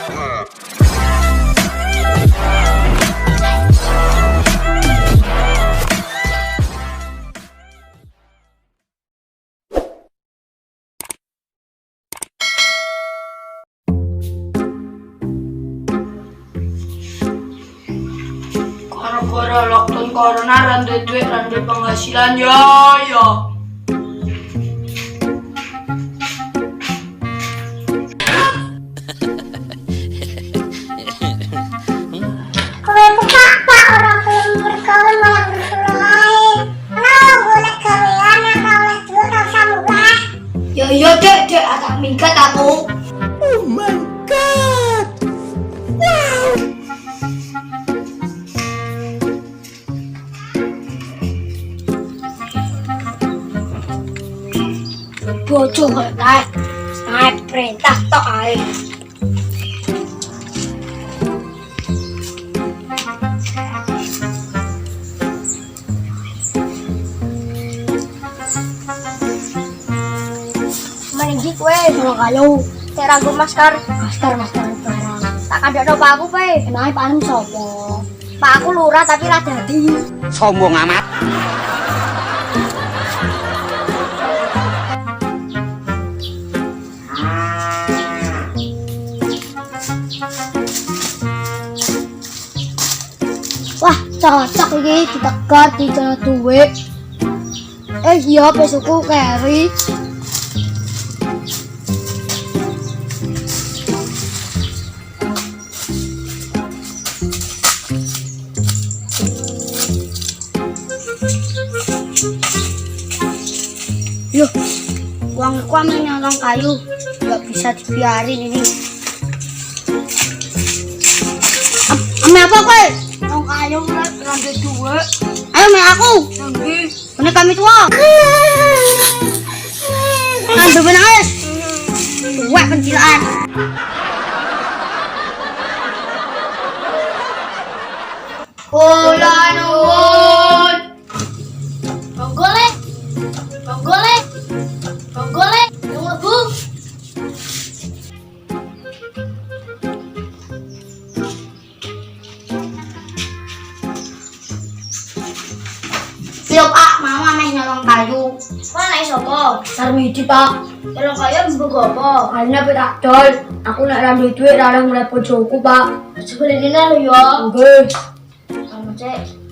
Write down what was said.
Gara-gara lockdown corona randu duit randu penghasilan ya. Kalau pak orang belum berkawan malah berkelahi. Kenapa boleh kalian yang kawan dulu kau sambung? Ya dek agak minggat aku. Oh my god! Wow! Bojo kok tae. Naik perintah tok ae. Meninggi kue sama kayu. Saya ragu masker barang. Tak ada apa aku pe. Enae paling sopo? Pak aku lurah tapi ra dadi. Sombong amat. Wah, cocok iki ditegar dikena duit. Iya besokku carry. Loh, uangku ambil nyolong kayu, nggak bisa dibiarin ini. Ame apa kowe? Nyolong kayu randu duit. Ayo ame aku. Nggih. Ini kami tua. Ngambil benangis. Wah pencilaan. Kula nuwun. Bonggolek, yang lebu. Siap Pak, mau ameh nyolong kayu. Mana isopo? Sarmidi Pak. Nyolong kayu mbok apa? Kayunya petak dol. Aku nak randu duit rarang mulai bojoku Pak. Sebenarnya lho ya. Nggih. Kamu cek.